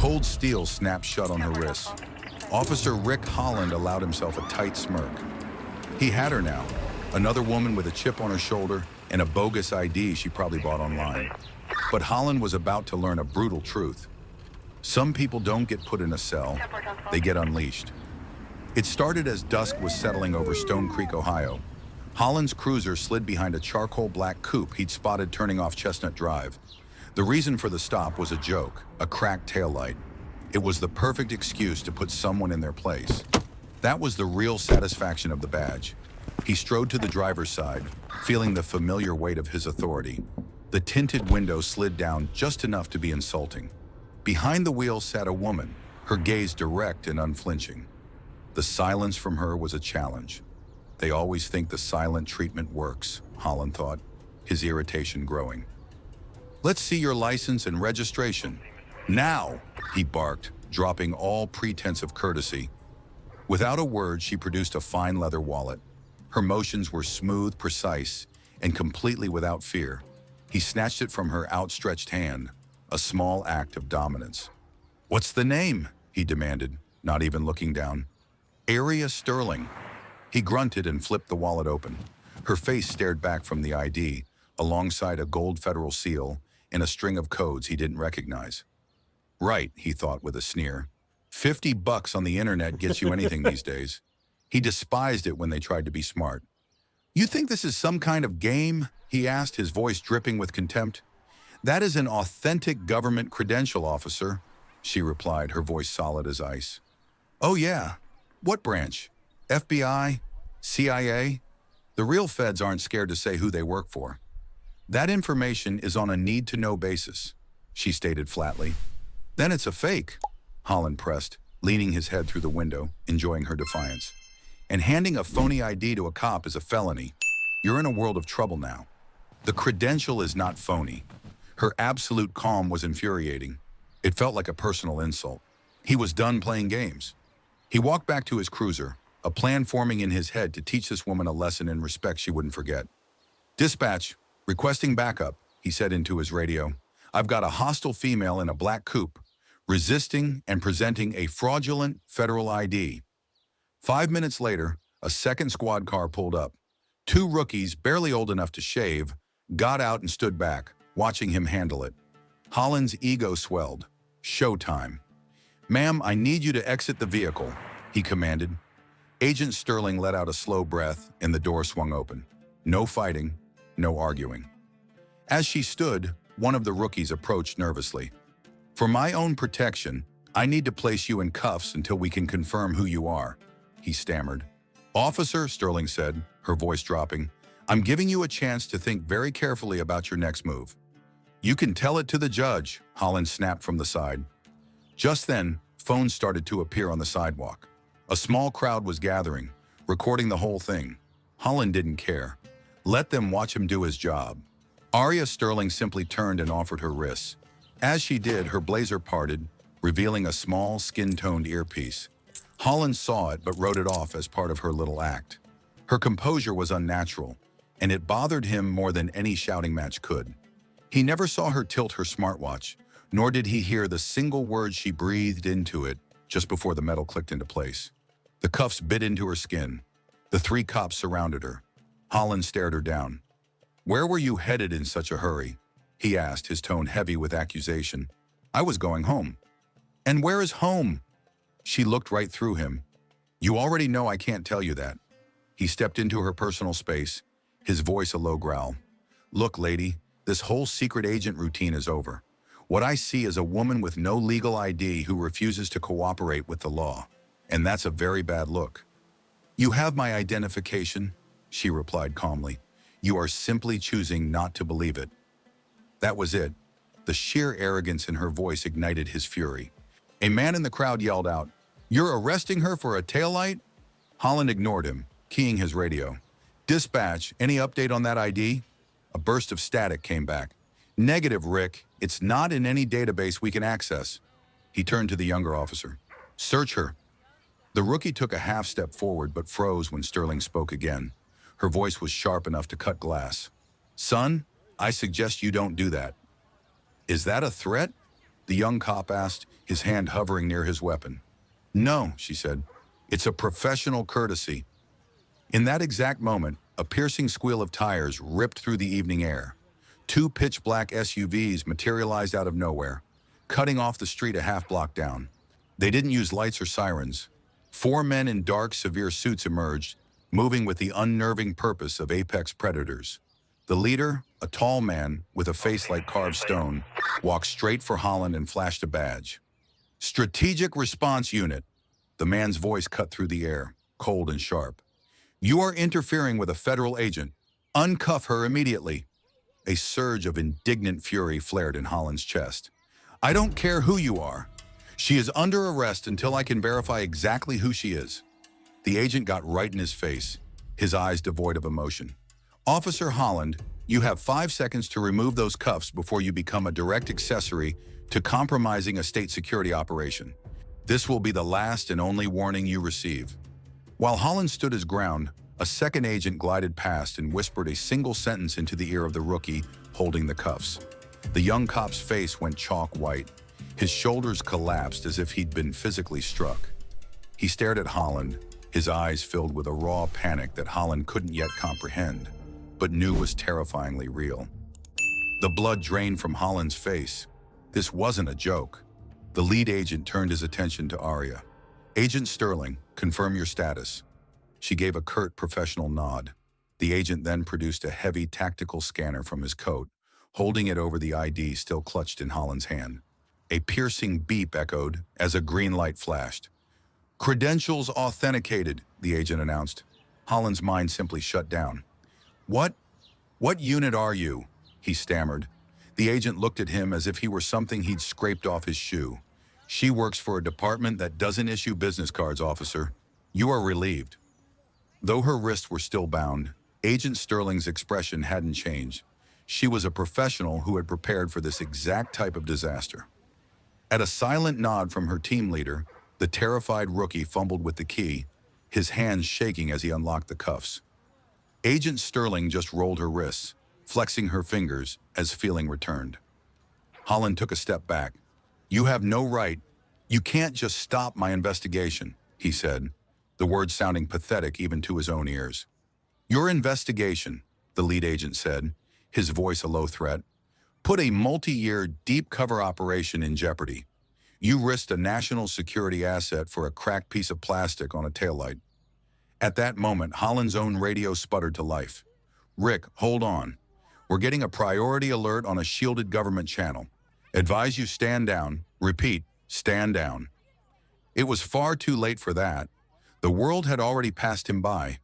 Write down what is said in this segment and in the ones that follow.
Cold steel snapped shut on her wrists. Officer Rick Holland allowed himself a tight smirk. He had her now, another woman with a chip on her shoulder and a bogus ID she probably bought online. But Holland was about to learn a brutal truth. Some people don't get put in a cell, they get unleashed. It started as dusk was settling over Stone Creek, Ohio. Holland's cruiser slid behind a charcoal black coupe he'd spotted turning off Chestnut Drive. The reason for the stop was a joke, a cracked taillight. It was the perfect excuse to put someone in their place. That was the real satisfaction of the badge. He strode to the driver's side, feeling the familiar weight of his authority. The tinted window slid down just enough to be insulting. Behind the wheel sat a woman, her gaze direct and unflinching. The silence from her was a challenge. They always think the silent treatment works, Holland thought, his irritation growing. Let's see your license and registration. Now, he barked, dropping all pretense of courtesy. Without a word, she produced a fine leather wallet. Her motions were smooth, precise, and completely without fear. He snatched it from her outstretched hand, a small act of dominance. "What's the name?" he demanded, not even looking down. "Aria Sterling." He grunted and flipped the wallet open. Her face stared back from the ID, alongside a gold federal seal and a string of codes he didn't recognize. Right, he thought with a sneer. $50 on the internet gets you anything these days. He despised it when they tried to be smart. "You think this is some kind of game?" he asked, his voice dripping with contempt. "That is an authentic government credential, officer," she replied, her voice solid as ice. "Oh yeah? What branch? FBI? CIA? The real feds aren't scared to say who they work for." "That information is on a need-to-know basis," she stated flatly. "Then it's a fake," Holland pressed, leaning his head through the window, enjoying her defiance. "And handing a phony ID to a cop is a felony. You're in a world of trouble now." The credential is not phony. Her absolute calm was infuriating. It felt like a personal insult. He was done playing games. He walked back to his cruiser, a plan forming in his head to teach this woman a lesson in respect she wouldn't forget. "Dispatch, requesting backup," he said into his radio. "I've got a hostile female in a black coupe, resisting and presenting a fraudulent federal ID." 5 minutes later, a second squad car pulled up. Two rookies, barely old enough to shave, got out and stood back, watching him handle it. Holland's ego swelled. Showtime. "Ma'am, I need you to exit the vehicle," he commanded. Agent Sterling let out a slow breath and the door swung open. No fighting, no arguing. As she stood, one of the rookies approached nervously. "For my own protection, I need to place you in cuffs until we can confirm who you are," he stammered. "Officer," Sterling said, her voice dropping, "I'm giving you a chance to think very carefully about your next move." "You can tell it to the judge," Holland snapped from the side. Just then, phones started to appear on the sidewalk. A small crowd was gathering, recording the whole thing. Holland didn't care. Let them watch him do his job. Aria Sterling simply turned and offered her wrists. As she did, her blazer parted, revealing a small, skin-toned earpiece. Holland saw it but wrote it off as part of her little act. Her composure was unnatural, and it bothered him more than any shouting match could. He never saw her tilt her smartwatch, nor did he hear the single word she breathed into it just before the metal clicked into place. The cuffs bit into her skin. The three cops surrounded her. Holland stared her down. "Where were you headed in such a hurry?" he asked, his tone heavy with accusation. "I was going home." "And where is home?" She looked right through him. "You already know I can't tell you that." He stepped into her personal space, his voice a low growl. "Look, lady, this whole secret agent routine is over. What I see is a woman with no legal ID who refuses to cooperate with the law. And that's a very bad look." "You have my identification," she replied calmly. "You are simply choosing not to believe it." That was it. The sheer arrogance in her voice ignited his fury. A man in the crowd yelled out, "You're arresting her for a taillight?" Holland ignored him, keying his radio. "Dispatch, any update on that ID?" A burst of static came back. "Negative, Rick. It's not in any database we can access." He turned to the younger officer. "Search her." The rookie took a half step forward but froze when Sterling spoke again. Her voice was sharp enough to cut glass. "Son, I suggest you don't do that." "Is that a threat?" the young cop asked, his hand hovering near his weapon. No, she said. It's a professional courtesy. In that exact moment, a piercing squeal of tires ripped through the evening air. Two pitch-black SUVs materialized out of nowhere, cutting off the street a half-block down. They didn't use lights or sirens. Four men in dark, severe suits emerged, moving with the unnerving purpose of apex predators. The leader, a tall man with a face like carved stone, walked straight for Holland and flashed a badge. Strategic Response Unit. The man's voice cut through the air, cold and sharp. You are interfering with a federal agent. Uncuff her immediately. A surge of indignant fury flared in Holland's chest. I don't care who you are. She is under arrest until I can verify exactly who she is. The agent got right in his face, his eyes devoid of emotion. Officer Holland, you have 5 seconds to remove those cuffs before you become a direct accessory to compromising a state security operation. This will be the last and only warning you receive. While Holland stood his ground, a second agent glided past and whispered a single sentence into the ear of the rookie holding the cuffs. The young cop's face went chalk white. His shoulders collapsed as if he'd been physically struck. He stared at Holland, his eyes filled with a raw panic that Holland couldn't yet comprehend, but knew was terrifyingly real. The blood drained from Holland's face. This wasn't a joke. The lead agent turned his attention to Arya. Agent Sterling, confirm your status. She gave a curt professional nod. The agent then produced a heavy tactical scanner from his coat, holding it over the ID still clutched in Holland's hand. A piercing beep echoed as a green light flashed. Credentials authenticated, the agent announced. Holland's mind simply shut down. What unit are you? He stammered. The agent looked at him as if he were something he'd scraped off his shoe. She works for a department that doesn't issue business cards, officer. You are relieved. Though her wrists were still bound, Agent Sterling's expression hadn't changed. She was a professional who had prepared for this exact type of disaster. At a silent nod from her team leader, the terrified rookie fumbled with the key, his hands shaking as he unlocked the cuffs. Agent Sterling just rolled her wrists, flexing her fingers as feeling returned. Holland took a step back. You have no right. You can't just stop my investigation, he said, the words sounding pathetic even to his own ears. Your investigation, the lead agent said, his voice a low threat, put a multi-year deep cover operation in jeopardy. You risked a national security asset for a cracked piece of plastic on a taillight. At that moment, Holland's own radio sputtered to life. Rick, hold on. We're getting a priority alert on a shielded government channel. Advise you stand down. Repeat, stand down. It was far too late for that. The world had already passed him by.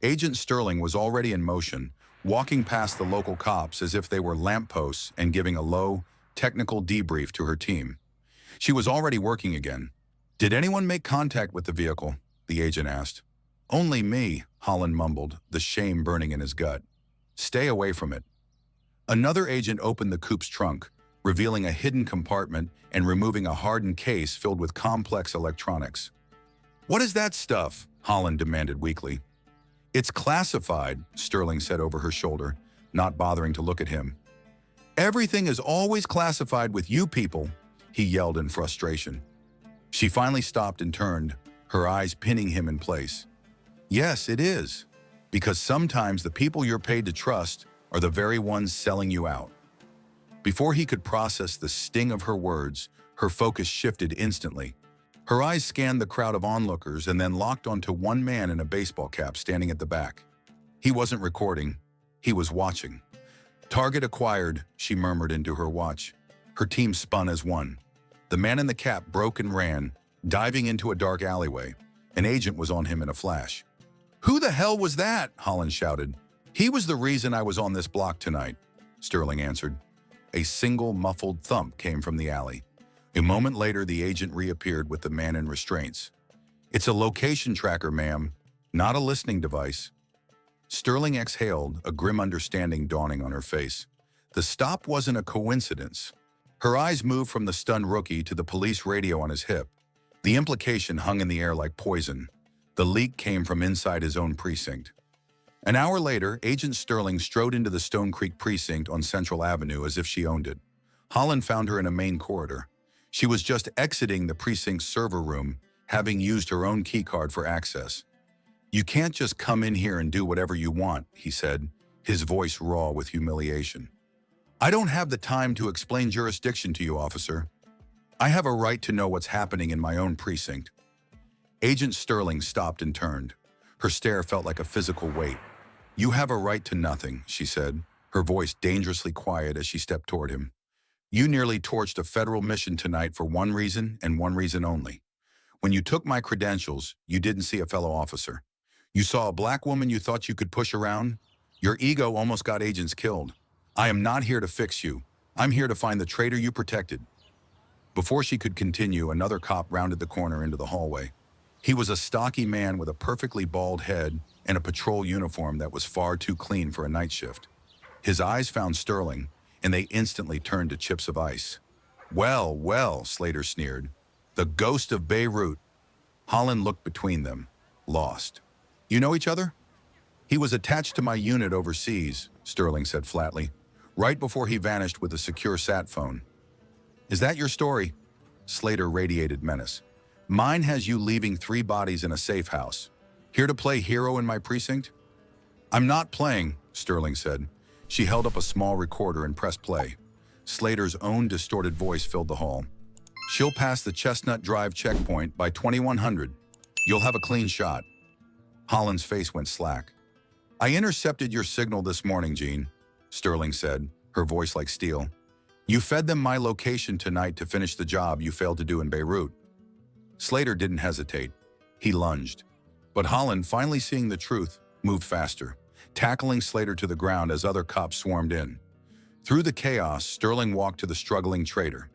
Agent Sterling was already in motion, walking past the local cops as if they were lampposts and giving a low, technical debrief to her team. She was already working again. Did anyone make contact with the vehicle? The agent asked. Only me, Holland mumbled, the shame burning in his gut. Stay away from it. Another agent opened the coupe's trunk, revealing a hidden compartment and removing a hardened case filled with complex electronics. What is that stuff? Holland demanded weakly. It's classified, Sterling said over her shoulder, not bothering to look at him. Everything is always classified with you people, he yelled in frustration. She finally stopped and turned, her eyes pinning him in place. Yes, it is, because sometimes the people you're paid to trust are the very ones selling you out. Before he could process the sting of her words, her focus shifted instantly. Her eyes scanned the crowd of onlookers and then locked onto one man in a baseball cap standing at the back. He wasn't recording, he was watching. Target acquired, she murmured into her watch. Her team spun as one. The man in the cap broke and ran, diving into a dark alleyway. An agent was on him in a flash. Who the hell was that? Holland shouted. He was the reason I was on this block tonight, Sterling answered. A single muffled thump came from the alley. A moment later, the agent reappeared with the man in restraints. It's a location tracker, ma'am, not a listening device. Sterling exhaled, a grim understanding dawning on her face. The stop wasn't a coincidence. Her eyes moved from the stunned rookie to the police radio on his hip. The implication hung in the air like poison. The leak came from inside his own precinct. An hour later, Agent Sterling strode into the Stone Creek precinct on Central Avenue as if she owned it. Holland found her in a main corridor. She was just exiting the precinct's server room, having used her own keycard for access. "You can't just come in here and do whatever you want," he said, his voice raw with humiliation. "I don't have the time to explain jurisdiction to you, officer. I have a right to know what's happening in my own precinct." Agent Sterling stopped and turned. Her stare felt like a physical weight. "You have a right to nothing," she said, her voice dangerously quiet as she stepped toward him. "You nearly torched a federal mission tonight for one reason and one reason only. When you took my credentials, you didn't see a fellow officer. You saw a black woman you thought you could push around. Your ego almost got agents killed. I am not here to fix you. I'm here to find the traitor you protected." Before she could continue, another cop rounded the corner into the hallway. He was a stocky man with a perfectly bald head and a patrol uniform that was far too clean for a night shift. His eyes found Sterling, and they instantly turned to chips of ice. "Well, well," Slater sneered. "The ghost of Beirut." Holland looked between them, lost. "You know each other?" "He was attached to my unit overseas," Sterling said flatly, right before he vanished with a secure sat phone. "Is that your story?" Slater radiated menace. "Mine has you leaving 3 bodies in a safe house. Here to play hero in my precinct?" "I'm not playing," Sterling said. She held up a small recorder and pressed play. Slater's own distorted voice filled the hall. "She'll pass the Chestnut Drive checkpoint by 2100. You'll have a clean shot." Holland's face went slack. "I intercepted your signal this morning, Jean," Sterling said, her voice like steel. "You fed them my location tonight to finish the job you failed to do in Beirut." Slater didn't hesitate. He lunged. But Holland, finally seeing the truth, moved faster, tackling Slater to the ground as other cops swarmed in. Through the chaos, Sterling walked to the struggling traitor.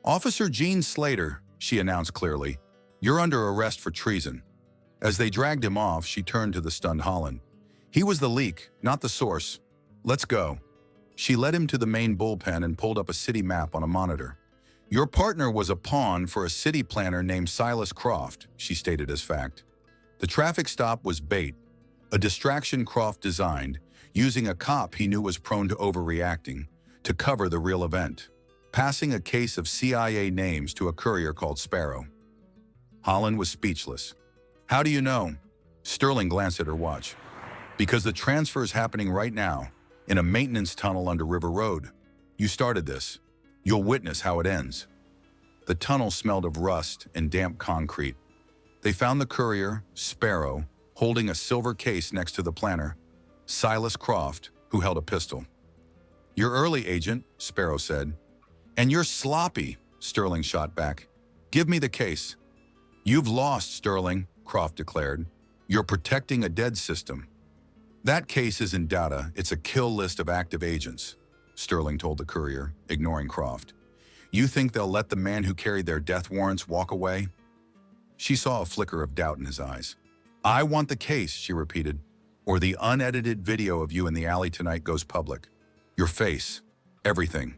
"Officer Gene Slater," she announced clearly, "you're under arrest for treason." As they dragged him off, she turned to the stunned Holland. "He was the leak, not the source. Let's go." She led him to the main bullpen and pulled up a city map on a monitor. "Your partner was a pawn for a city planner named Silas Croft," she stated as fact. The traffic stop was bait, a distraction Croft designed, using a cop he knew was prone to overreacting, to cover the real event, passing a case of CIA names to a courier called Sparrow. Holland was speechless. "How do you know?" Sterling glanced at her watch. "Because the transfer is happening right now, in a maintenance tunnel under River Road. You started this. You'll witness how it ends." The tunnel smelled of rust and damp concrete. They found the courier, Sparrow, holding a silver case next to the planner, Silas Croft, who held a pistol. "You're early, Agent," Sparrow said. "And you're sloppy," Sterling shot back. "Give me the case." "You've lost, Sterling," Croft declared. "You're protecting a dead system." "That case isn't data, it's a kill list of active agents," Sterling told the courier, ignoring Croft. "You think they'll let the man who carried their death warrants walk away?" She saw a flicker of doubt in his eyes. "I want the case," she repeated, "or the unedited video of you in the alley tonight goes public. Your face. Everything."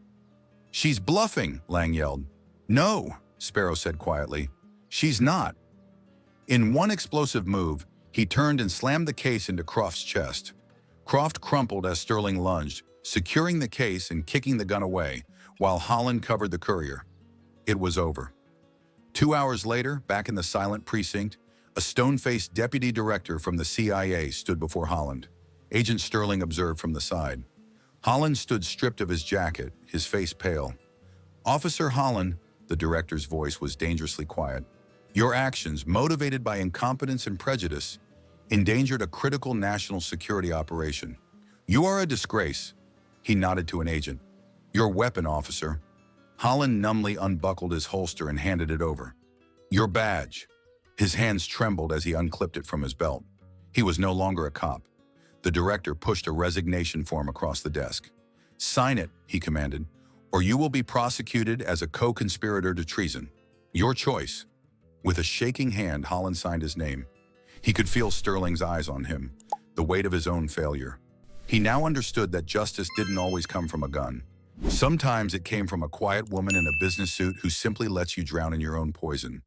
"She's bluffing," Lang yelled. "No," Sparrow said quietly. "She's not." In one explosive move, he turned and slammed the case into Croft's chest. Croft crumpled as Sterling lunged, securing the case and kicking the gun away, while Holland covered the courier. It was over. 2 hours later, back in the silent precinct, a stone-faced deputy director from the CIA stood before Holland. Agent Sterling observed from the side. Holland stood stripped of his jacket, his face pale. "Officer Holland," the director's voice was dangerously quiet, "your actions, motivated by incompetence and prejudice, endangered a critical national security operation. You are a disgrace." He nodded to an agent. "Your weapon, officer." Holland numbly unbuckled his holster and handed it over. "Your badge." His hands trembled as he unclipped it from his belt. He was no longer a cop. The director pushed a resignation form across the desk. "Sign it," he commanded, "or you will be prosecuted as a co-conspirator to treason. Your choice." With a shaking hand, Holland signed his name. He could feel Sterling's eyes on him, the weight of his own failure. He now understood that justice didn't always come from a gun. Sometimes it came from a quiet woman in a business suit who simply lets you drown in your own poison.